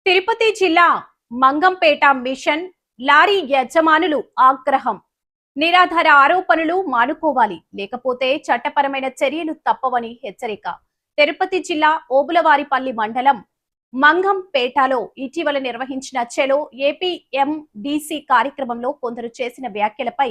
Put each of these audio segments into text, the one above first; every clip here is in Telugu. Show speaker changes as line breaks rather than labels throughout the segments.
తిరుపతి జిల్లా మంగంపేట మిషన్ లారీ యజమానులు ఆగ్రహం. నిరాధార ఆరోపణలు మానుకోవాలి, లేకపోతే చట్టపరమైన చర్యలు తప్పవని హెచ్చరిక. తిరుపతి జిల్లా ఓబులవారిపల్లి మండలం మంగంపేటలో ఇటీవల నిర్వహించిన చెలో ఏపీఎండిసి కార్యక్రమంలో కొందరు చేసిన వ్యాఖ్యలపై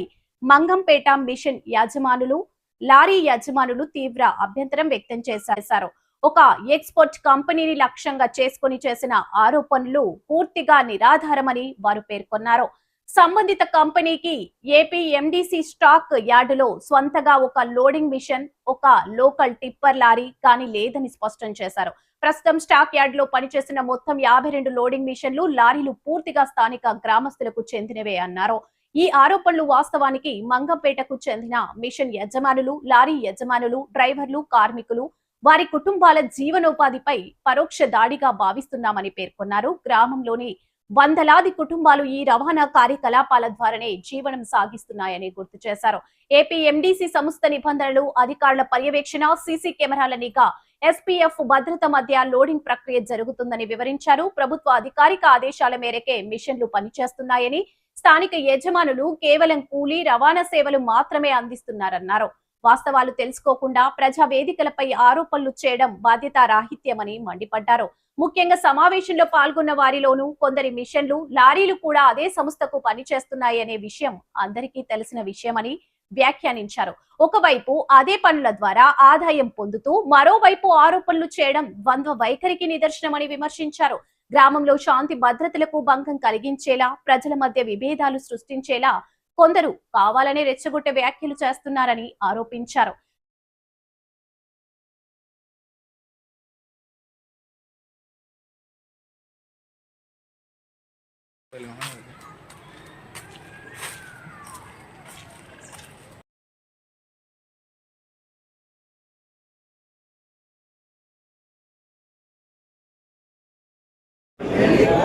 మంగంపేట మిషన్ యజమానులు, లారీ యజమానులు తీవ్ర అభ్యంతరం వ్యక్తం చేశారు. ఒక ఎక్స్పోర్ట్ కంపెనీని లక్ష్యంగా చేసుకుని చేసిన ఆరోపణలు పూర్తిగా నిరాధారమని వారు పేర్కొన్నారు. సంబంధిత కంపెనీకి ఏపీఎండిసి స్టాక్ యార్డులో స్వంతగా ఒక లోడింగ్ మిషన్, ఒక లోకల్ టిప్పర్ లారీ కానీ లేదని స్పష్టం చేశారు. ప్రస్తుతం స్టాక్ యార్డులో పనిచేసిన మొత్తం 52 లోడింగ్ మిషన్లు, లారీలు పూర్తిగా స్థానిక గ్రామస్తులకు చెందినవే అన్నారు. ఈ ఆరోపణలు వాస్తవానికి మంగంపేటకు చెందిన మిషన్ యజమానులు, లారీ యజమానులు, డ్రైవర్లు, కార్మికులు, వారి కుటుంబాల జీవనోపాధిపై పరోక్ష దాడిగా భావిస్తున్నామని పేర్కొన్నారు. గ్రామంలోని వందలాది కుటుంబాలు ఈ రవాణా కార్యకలాపాల ద్వారానే జీవనం సాగిస్తున్నాయని గుర్తు చేశారు. ఏపీఎండిసి సంస్థ నిబంధనలు, అధికారుల పర్యవేక్షణ, సీసీ కెమెరాల నిఘా, ఎస్పీఎఫ్ భద్రత మధ్య లోడింగ్ ప్రక్రియ జరుగుతుందని వివరించారు. ప్రభుత్వ అధికారిక ఆదేశాల మేరకే మిషన్లు పనిచేస్తున్నాయని, స్థానిక యజమానులు కేవలం కూలీ రవాణా సేవలు మాత్రమే అందిస్తున్నారన్నారు. వాస్తవాలు తెలుసుకోకుండా ప్రజా వేదికలపై ఆరోపణలు చేయడం బాధ్యతారాహిత్యమని మండిపడ్డారు. ముఖ్యంగా సమావేశంలో పాల్గొన్న వారిలోనూ కొందరి మిషన్లు, లారీలు కూడా అదే సంస్థకు పనిచేస్తున్నాయనే విషయం అందరికీ తెలిసిన విషయమని వ్యాఖ్యానించారు. ఒకవైపు అదే పనుల ద్వారా ఆదాయం పొందుతూ మరోవైపు ఆరోపణలు చేయడం ద్వంద్వ వైఖరికి నిదర్శనమని విమర్శించారు. గ్రామంలో శాంతి భద్రతలకు భంగం కలిగించేలా, ప్రజల మధ్య విభేదాలు సృష్టించేలా కొందరు కావాలనే రెచ్చగొట్టే వ్యాఖ్యలు చేస్తున్నారని ఆరోపించారు.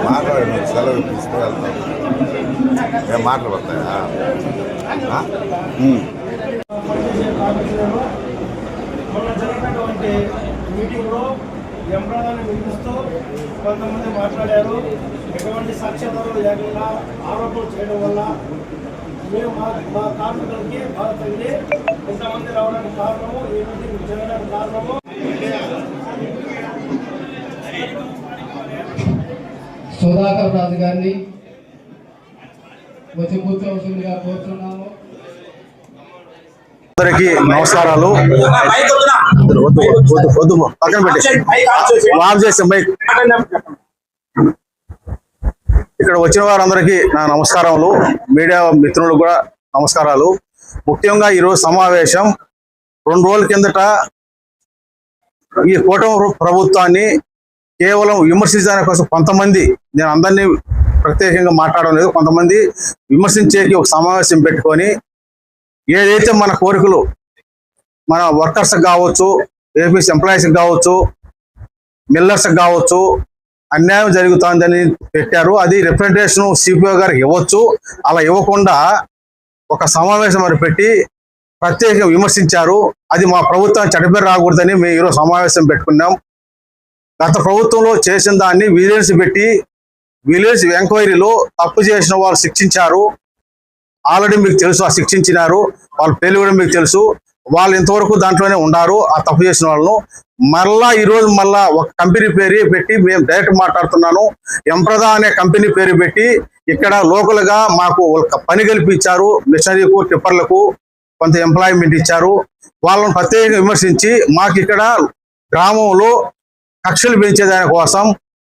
మాట్లాడి సెలవు తీసుకువెళ్తాం. ఏం మాటలు పడతాయా?
మొన్న జరిగినటువంటి మీటింగ్లో ఎంప్లాయాలను వినిపిస్తూ కొంతమంది మాట్లాడారు. ఎటువంటి సాక్ష్యాధారాలు లేకుండా ఆరోపణలు చేయడం వల్ల మేము మా కార్మికులకి బాధ తగిలి ఇంతమంది రావడానికి కారణము, ఈ మీటింగ్ జరగడానికి కారణము
సుధాకర్ రాజు గారిని వచ్చి కూర్చోవలసిందిగా కోరుతున్నాము.
అందరికీ నమస్కారాలు. పక్కన పెట్టి ఇక్కడ వచ్చిన వారందరికీ నా నమస్కారములు. మీడియా మిత్రులకు కూడా నమస్కారాలు. ముఖ్యంగా ఈరోజు సమావేశం 2 రోజుల కిందట ఈ కూటమి ప్రభుత్వాన్ని కేవలం విమర్శించడానికి కోసం కొంతమంది, నేను అందరినీ ప్రత్యేకంగా మాట్లాడడం లేదు, కొంతమంది విమర్శించేకి ఒక సమావేశం పెట్టుకొని ఏదైతే మన కోరికలు, మన వర్కర్స్కి కావచ్చు, ఏపీఎస్ ఎంప్లాయీస్కి కావచ్చు, మిల్లర్స్కి కావచ్చు అన్యాయం జరుగుతుందని పెట్టారు. అది రిప్రజెంటేషన్ సిపిఓ గారికి ఇవ్వచ్చు. అలా ఇవ్వకుండా ఒక సమావేశం మరి పెట్టి ప్రత్యేకంగా విమర్శించారు. అది మా ప్రభుత్వం చెడ్డపేరు రాకూడదని మేము ఈరోజు సమావేశం పెట్టుకున్నాం. గత ప్రభుత్వంలో చేసిన దాన్ని విజిలెన్స్ పెట్టి విజిలెన్స్ ఎంక్వైరీలో తప్పు చేసిన వాళ్ళు శిక్షించారు. ఆల్రెడీ మీకు తెలుసు, ఆ శిక్షించినారు. వాళ్ళ పేర్లు కూడా మీకు తెలుసు. వాళ్ళు ఇంతవరకు దాంట్లోనే ఉన్నారు. ఆ తప్పు చేసిన వాళ్ళను మళ్ళా ఈరోజు మళ్ళా ఒక కంపెనీ పేరు పెట్టి మేము డైరెక్ట్ మాట్లాడుతున్నాను. ఎంప్రదా అనే కంపెనీ పేరు పెట్టి ఇక్కడ లోకల్గా మాకు పని కల్పించారు. మిషనరీకు, టిప్పర్లకు కొంత ఎంప్లాయ్మెంట్ ఇచ్చారు. వాళ్ళని ప్రత్యేకంగా విమర్శించి మాకు ఇక్కడ గ్రామంలో కక్షలు పెంచేదాని కోసం,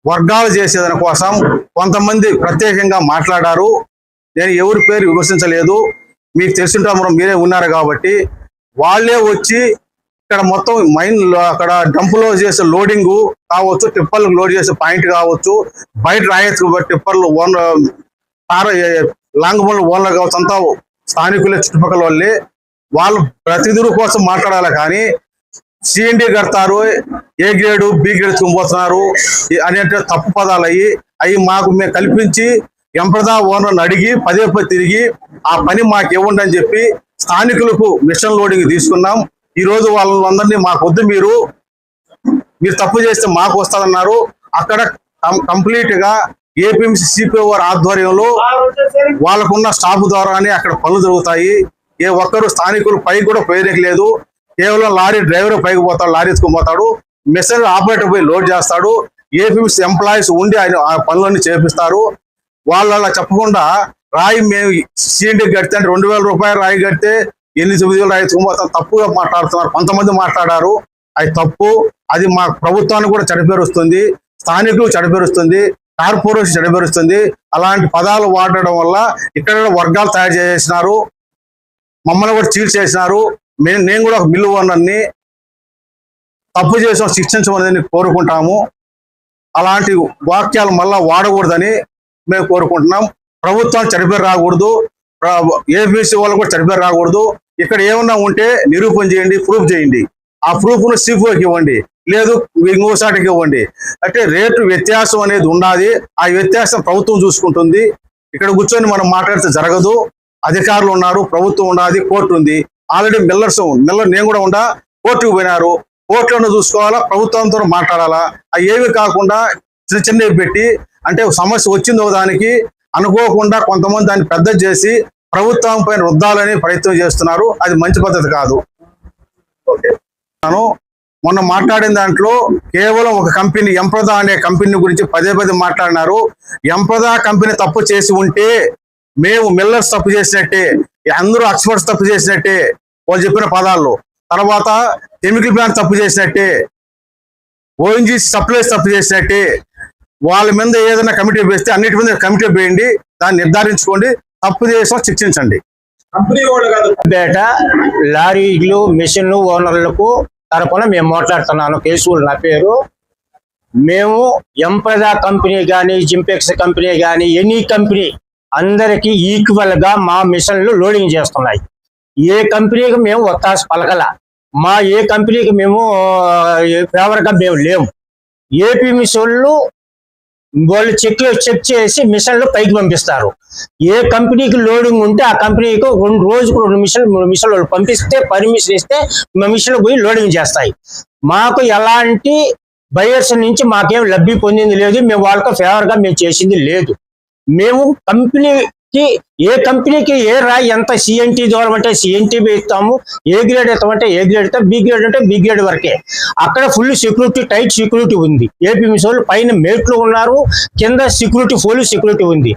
వర్గాలు చేసేదాని కోసం కొంతమంది ప్రత్యేకంగా మాట్లాడారు. నేను ఎవరి పేరు విమర్శించలేదు, మీకు తెలుసుంటాము, మీరే ఉన్నారు కాబట్టి. వాళ్ళే వచ్చి ఇక్కడ మొత్తం అక్కడ డంపులో చేసే లోడింగు కావచ్చు, టిప్పర్లు లోడ్ చేసే పాయింట్ కావచ్చు, బయట రాయొచ్చు టిప్పర్లు లాంగ్ బోన్లు ఓనర్ కావచ్చు, అంతా స్థానికులే, చుట్టుపక్కల వాళ్ళే. వాళ్ళు ప్రతిదూరు కోసం మాట్లాడాలి కానీ సిఎండి కడతారు, ఏ గ్రేడు బి గ్రేడ్ తీసుకుపోతున్నారు అనేట తప్పు పదాలు అవి మాకు మేము కల్పించి ఎంప్రదా ఓనర్ని అడిగి పదే తిరిగి ఆ పని మాకు ఇవ్వండి అని చెప్పి స్థానికులకు మిషన్ లోడింగ్ తీసుకున్నాం. ఈ రోజు వాళ్ళందరినీ మాకు వద్దు, మీరు తప్పు చేస్తే మాకు వస్తుందన్నారు. అక్కడ కంప్లీట్ గా ఏపీఎంసీ సిపిఓ వారి ఆధ్వర్యంలో వాళ్ళకున్న స్టాఫ్ ద్వారానే అక్కడ పనులు జరుగుతాయి. ఏ ఒక్కరు స్థానికులు పైకి కూడా పోయేకి లేదు. కేవలం లారీ డ్రైవర్ పైకి పోతాడు, లారీ ఎత్తుకుని పోతాడు, మెషిన్ ఆపరేటర్ పోయి లోడ్ చేస్తాడు. ఏపీఎంసీ ఎంప్లాయీస్ ఉండి ఆయన ఆ పనులన్నీ చేపిస్తారు. వాళ్ళు అలా చెప్పకుండా రాయి మేము సీఎండీకి కడితే అంటే 2000 రూపాయలు రాయి కడితే 8,000 రాయి ఎత్తుకుపోతాం తప్పుగా మాట్లాడుతున్నారు. కొంతమంది మాట్లాడారు, అది తప్పు. అది మా ప్రభుత్వానికి కూడా చెడపేరుస్తుంది, స్థానికులు చెడపేరుస్తుంది, కార్పొరేషన్ చెడపేరుస్తుంది. అలాంటి పదాలు వాడడం వల్ల ఇక్కడ వర్గాలు తయారు చేసినారు, మమ్మల్ని కూడా చీట్ చేసినారు. నేను కూడా ఒక మిల్లు ఓనర్ని, తప్పు చేసిన శిక్షించమని కోరుకుంటాము. అలాంటి వాక్యాలు మళ్ళా వాడకూడదని మేము కోరుకుంటున్నాం. ప్రభుత్వానికి చెడిపేరు రాకూడదు, ఏపీసీ వాళ్ళు కూడా చెడిపేరు రాకూడదు. ఇక్కడ ఏమన్నా ఉంటే నిరూపణ చేయండి, ప్రూఫ్ చేయండి. ఆ ప్రూఫ్ను సిఫోకి ఇవ్వండి, లేదు ఇంకోసాటికి ఇవ్వండి. అంటే రేటు వ్యత్యాసం అనేది ఉండాలి. ఆ వ్యత్యాసం ప్రభుత్వం చూసుకుంటుంది. ఇక్కడ కూర్చొని మనం మాట్లాడితే జరగదు. అధికారులు ఉన్నారు, ప్రభుత్వం ఉన్నది, కోర్టు ఉంది. ఆల్రెడీ మిల్లర్ నేను కూడా ఉండా, కోర్టుకు పోయినారు. కోర్టులను చూసుకోవాలా, ప్రభుత్వంతో మాట్లాడాలా. అవి ఏవి కాకుండా చిన్నవి పెట్టి అంటే సమస్య వచ్చిందో దానికి అనుకోకుండా కొంతమంది దాన్ని పెద్ద చేసి ప్రభుత్వం పైన రుద్దాలని ప్రయత్నం చేస్తున్నారు. అది మంచి పద్ధతి కాదు. ఓకే, మొన్న మాట్లాడిన దాంట్లో కేవలం ఒక కంపెనీ ఎంప్రదా అనే కంపెనీ గురించి పదే మాట్లాడినారు. ఎంప్రదా కంపెనీ తప్పు చేసి ఉంటే మేము మిల్లర్స్ తప్పు చేసినట్టే, అందరూ ఎక్స్పర్ట్స్ తప్పు చేసినట్టే వాళ్ళు చెప్పిన పదాల్లో. తర్వాత కెమికల్ ప్లాంట్ తప్పు చేసినట్టే, ఓఎన్జీసీ సప్లైస్ తప్పు చేసినట్టే. వాళ్ళ మీద ఏదైనా కమిటీ వేస్తే అన్నిటి మీద కమిటీ వేయండి, దాన్ని నిర్ధారించుకోండి, తప్పు చేసిన శిక్షించండి.
బేట లారీలు మిషన్లు ఓనర్లకు తరపున మేము మాట్లాడుతున్నాను. కేసులు నా పేరు. మేము ఎంప్రదా కంపెనీ కానీ, జింపెక్స్ కంపెనీ కానీ, ఎనీ కంపెనీ అందరికీ ఈక్వల్ గా మా మిషన్లు లోడింగ్ చేస్తున్నాయి. ఏ కంపెనీకి మేము ఒత్తాసు పలకల, మా ఏ కంపెనీకి మేము ఫేవర్ గా మేము లేము. ఏపీ మిషన్లు వాళ్ళు చెక్ చేసి మిషన్లు పైకి పంపిస్తారు. ఏ కంపెనీకి లోడింగ్ ఉంటే ఆ కంపెనీకి రోజుకు 2 మిషన్లు వాళ్ళు పంపిస్తే, పర్మిషన్ ఇస్తే మా మిషన్లు పోయి లోడింగ్ చేస్తాయి. మాకు ఎలాంటి బయర్స్ నుంచి మాకేం లబ్ధి పొందింది లేదు, మేము వాళ్ళకి ఫేవర్ గా మేము చేసింది లేదు. మేము కంపెనీకి ఏ కంపెనీకి ఏ రాయి ఎంత సిఎన్టీ ద్వారా అంటే సిఎన్టీ ఇస్తాము, ఏ గ్రేడ్ ఇస్తామంటే ఏ గ్రేడ్ ఇస్తాం, బి గ్రేడ్ అంటే బి గ్రేడ్ వరకే. అక్కడ ఫుల్ సెక్యూరిటీ, టైట్ సెక్యూరిటీ ఉంది. ఏపీ మిషన్లు పైన మేట్లు ఉన్నారు, కింద సెక్యూరిటీ, ఫుల్ సెక్యూరిటీ ఉంది.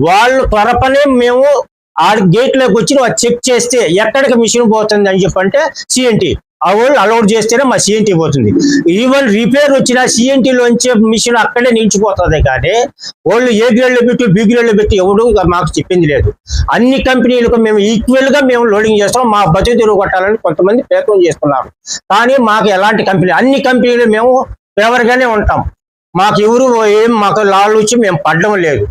వాళ్ళు త్వరపనే మేము ఆ గేట్లోకి వచ్చి చెక్ చేస్తే ఎక్కడికి మిషన్ పోతుంది అని చెప్పంటే సిఎన్టీ ఆ వాళ్ళు అలౌట్ చేస్తేనే మా సిఎన్టీ పోతుంది. ఈవెన్ రిపేర్ వచ్చిన సిఎన్టీలోంచే మిషన్ అక్కడే నిలిచిపోతుంది. కానీ వాళ్ళు ఏ గ్రేడ్లో పెట్టి బి గ్రేడ్లో పెట్టి ఎవడు మాకు చెప్పింది లేదు. అన్ని కంపెనీలకు మేము ఈక్వల్ గా మేము లోడింగ్ చేస్తాం. మా బతుకు తిరుగు కొట్టాలని కొంతమంది ప్రయత్నం చేస్తున్నారు. కానీ మాకు ఎలాంటి కంపెనీ, అన్ని కంపెనీలు మేము ఫేవర్ గానే ఉంటాం. మాకు ఎవరు మాకు లాలుచి మేము పడడం లేదు.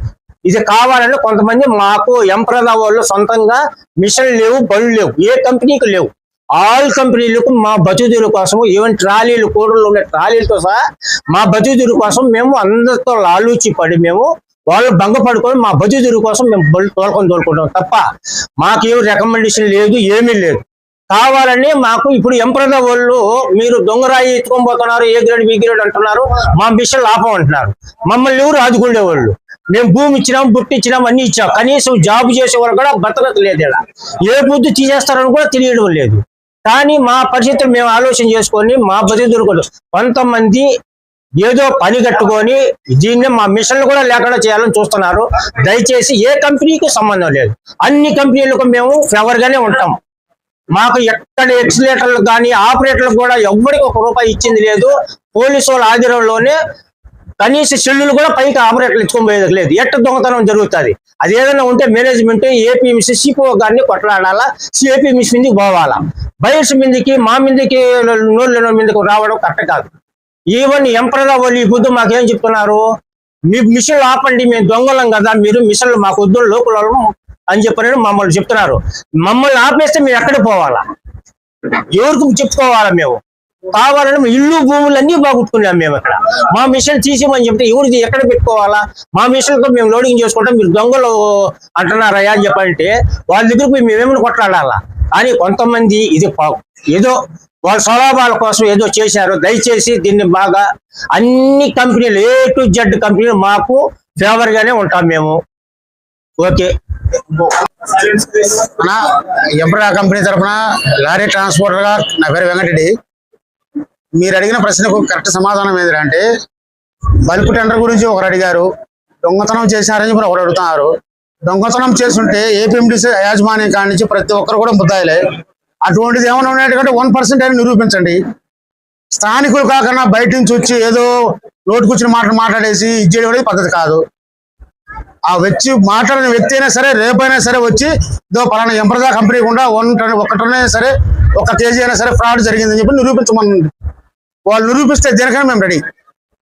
ఇది కావాలని కొంతమంది మాకు ఎంప్రదా వాళ్ళు సొంతంగా మిషన్ లేవు, బళ్ళు లేవు, ఏ కంపెనీకి లేవు. ఆల్ కంపెనీలకు మా బతుకుదీరు కోసం, ఈవెన్ ట్రాలీలు, కూడళ్ళు ఉండే ట్రాలీలతో సహా మా బతుకుదీరు కోసం మేము అందరితో లాలూచి పడి మేము వాళ్ళు భంగపడుకొని మా బతుకుదీరు కోసం మేము బళ్ళు తోలుకుంటాం తప్ప మాకేం రికమెండేషన్ లేదు, ఏమీ లేదు. కావాలని మాకు ఇప్పుడు ఎంప్రదా వాళ్ళు మీరు దొంగరాయి ఎత్తుకొని పోతున్నారు, ఏ గ్రేడ్ బి గ్రేడ్ అంటున్నారు, మా మిషన్లు ఆపమంటున్నారు. మమ్మల్ని ఎవరు ఆదుకుండేవాళ్ళు. మేము భూమి ఇచ్చినాం, బుట్టి ఇచ్చినాం, అన్ని ఇచ్చాం. కనీసం జాబ్ చేసేవారు కూడా బతకత లేదు. ఇలా ఏ బుద్ధి తీసేస్తారని కూడా తెలియడం లేదు. కానీ మా పరిస్థితులు మేము ఆలోచన చేసుకొని మా బతుకులు కొంతమంది ఏదో పని కట్టుకొని దీన్ని మా మిషన్లు కూడా లేకుండా చేయాలని చూస్తున్నారు. దయచేసి ఏ కంపెనీకి సంబంధం లేదు, అన్ని కంపెనీలకు మేము ఫేవర్ గానే ఉంటాం. మాకు ఎక్కడ ఎక్సిలేటర్లు కానీ ఆపరేటర్లకు కూడా ఎవరికి ₹1 ఇచ్చింది లేదు. పోలీసు వాళ్ళ ఆధ్వర్యంలోనే కనీస సెల్లులు కూడా పైకి ఆపరేటర్లు ఇచ్చుకొని పోయేది లేదు. ఎట్ట దొంగతనం జరుగుతుంది. అది ఏదైనా ఉంటే మేనేజ్మెంట్ ఏపీఎంసీ సిపిఓ గారిని కొట్లాడాలా, ఏపీఎంసీ మీదకి పోవాలా. బయర్స్ మీదకి మా మీదకి నోళ్ళ మీదకి రావడం కరెక్ట్ కాదు. ఈవెన్ ఎంప్రదా వాళ్ళు ఈ పొద్దు మాకేం చెప్తున్నారు, మీ మిషన్లు ఆపండి, మేము దొంగలం కదా, మీరు మిషన్లు మాకు వద్దు లోకల్ అని చెప్పని మమ్మల్ని చెప్తున్నారు. మమ్మల్ని ఆపేస్తే మేము ఎక్కడికి పోవాలా, ఎవరికి చెప్పుకోవాలా? మేము కావాలని ఇల్లు భూములన్నీ బాగుట్టుకున్నాం. మేము ఇక్కడ మా మిషన్ తీసేమని చెప్తే ఎవరిది ఎక్కడ పెట్టుకోవాలా? మా మిషన్తో మేము లోడింగ్ చేసుకుంటాం, మీరు దొంగలు అంటున్నారయ్యా అని చెప్పంటే వాళ్ళ దగ్గర పోయి మేమేమైనా కొట్లాడాలా? కానీ కొంతమంది ఇది ఏదో వాళ్ళ స్వలాభాల కోసం ఏదో చేశారు. దయచేసి దీన్ని బాగా అన్ని కంపెనీలు A to Z కంపెనీలు మాకు ఫేవర్ గానే ఉంటాం మేము. ఓకే.
మన ఎంప్రా కంపెనీ తరఫున లారీ ట్రాన్స్పోర్టర్ గా నా పేరు వెంకటరెడ్డి. మీరు అడిగిన ప్రశ్నకు కరెక్ట్ సమాధానం ఏంటంటే బల్క్ టెండర్ గురించి ఒకరు అడిగారు, దొంగతనం చేసినారని చెప్పి ఒకరు అడుగుతున్నారు. దొంగతనం చేస్తుంటే ఏపీఎండిసి యాజమాన్యం కాడి నుంచి ప్రతి ఒక్కరు కూడా ముద్దాయిలే. అటువంటిది ఏమైనా ఉన్నట్టుకంటే 1% అని నిరూపించండి. స్థానికులు కాకుండా బయట నుంచి వచ్చి ఏదో నోటుకొచ్చిన మాట్లాడేసి ఇచ్చేయడం అనేది పద్ధతి కాదు. ఆ వచ్చి మాట్లాడిన వ్యక్తి అయినా సరే రేపైనా సరే వచ్చి ఇదో పలానా ఎంప్రదా కంపెనీ కూడా 1 టన్ అయినా సరే 1 kg అయినా సరే ఫ్రాడ్ జరిగిందని చెప్పి నిరూపించమనండి. వాళ్ళు నిరూపిస్తే దేనికైనా మేము రెడీ.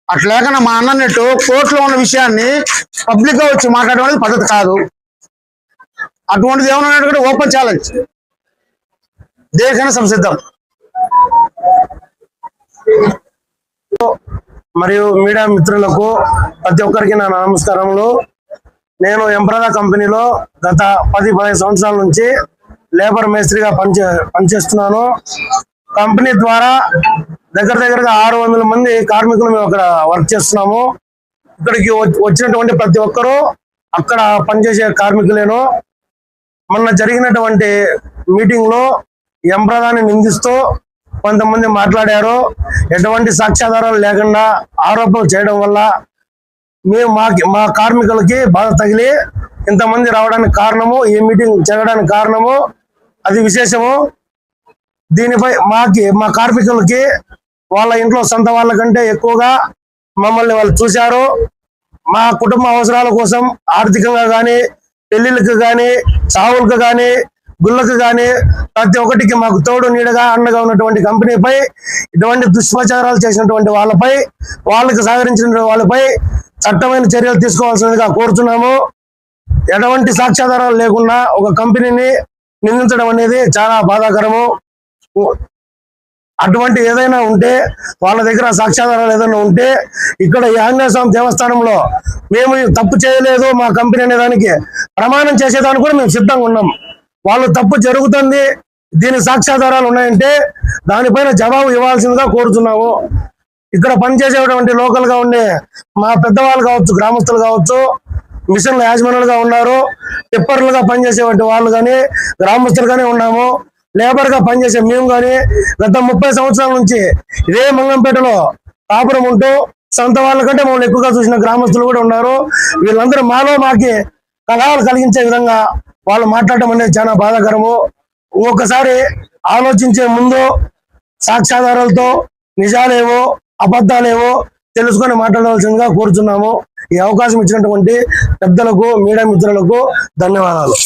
అట్లా లేకుండా మా అన్నట్టు కోర్టులో ఉన్న విషయాన్ని పబ్లిక్ గా వచ్చి మాట్లాడడం అనేది పద్ధతి కాదు. అటువంటిది ఏమన్నా ఓపెన్ ఛాలెంజ్, దేనికైనా సంసిద్ధం.
మరియు మీడియా మిత్రులకు ప్రతి ఒక్కరికి నా నమస్కారములు. నేను ఎంప్రదా కంపెనీలో గత 10-15 సంవత్సరాల నుంచి లేబర్ మేస్త్రిగా పనిచేస్తున్నాను. కంపెనీ ద్వారా దగ్గరగా 600 మంది కార్మికులు మేము అక్కడ వర్క్ చేస్తున్నాము. ఇక్కడికి వచ్చినటువంటి ప్రతి ఒక్కరూ అక్కడ పనిచేసే కార్మికులేను. మొన్న జరిగినటువంటి మీటింగ్ లో ఎంప్రదాని నిందిస్తూ కొంతమంది మాట్లాడారు. ఎటువంటి సాక్ష్యాధారాలు లేకుండా ఆరోపణలు చేయడం వల్ల మా కార్మికులకి బాధ తగిలి ఇంతమంది రావడానికి కారణము, ఈ మీటింగ్ జరగడానికి కారణము, అది విశేషము. దీనిపై మా కార్మికులకి వాళ్ళ ఇంట్లో సొంత వాళ్ళకంటే ఎక్కువగా మమ్మల్ని వాళ్ళు చూశారు. మా కుటుంబ అవసరాల కోసం ఆర్థికంగా కానీ, పెళ్లిళ్ళకి కానీ, చావులకు కానీ, గుళ్ళకు కానీ ప్రతి ఒక్కటికి మాకు తోడు నీడగా అండగా ఉన్నటువంటి కంపెనీపై ఇటువంటి దుష్ప్రచారాలు చేసినటువంటి వాళ్ళపై, వాళ్ళకి సహకరించిన వాళ్ళపై చట్టమైన చర్యలు తీసుకోవాల్సిందిగా కోరుతున్నాము. ఎటువంటి సాక్ష్యాధారాలు లేకుండా ఒక కంపెనీని నిందించడం అనేది చాలా బాధాకరము. అటువంటి ఏదైనా ఉంటే వాళ్ళ దగ్గర సాక్ష్యాధారాలు ఏదైనా ఉంటే ఇక్కడ ఈ ఆంజనేయ స్వామి దేవస్థానంలో మేము తప్పు చేయలేదు మా కంపెనీ అనే దానికి ప్రమాణం చేసేదానికి కూడా మేము సిద్ధంగా ఉన్నాం. వాళ్ళు తప్పు జరుగుతుంది, దీనికి సాక్ష్యాధారాలు ఉన్నాయంటే దానిపైన జవాబు ఇవ్వాల్సిందిగా కోరుతున్నాము. ఇక్కడ పనిచేసేటువంటి లోకల్ గా ఉండే మా పెద్దవాళ్ళు కావచ్చు, గ్రామస్తులు కావచ్చు, మిషన్ల యాజమానులుగా ఉన్నారు, టిప్పర్లుగా పనిచేసేటువంటి వాళ్ళు కానీ గ్రామస్తులు కానీ ఉన్నాము. లేబర్ గా పనిచేసే మేము కానీ గత 30 సంవత్సరాల నుంచి ఇదే మంగంపేటలో కాపురం ఉంటూ సొంత వాళ్ళకంటే మమ్మల్ని ఎక్కువగా చూసిన గ్రామస్తులు కూడా ఉన్నారు. వీళ్ళందరూ మాకి కలహాలు కలిగించే విధంగా వాళ్ళు మాట్లాడటం అనేది చాలా బాధాకరము. ఒకసారి ఆలోచించే ముందు సాక్ష్యాధారాలతో నిజాలేవో అబద్ధాలేవో తెలుసుకొని మాట్లాడవలసిందిగా కోరుతున్నాము. ఈ అవకాశం ఇచ్చినటువంటి పెద్దలకు, మీడియా మిత్రులకు ధన్యవాదాలు.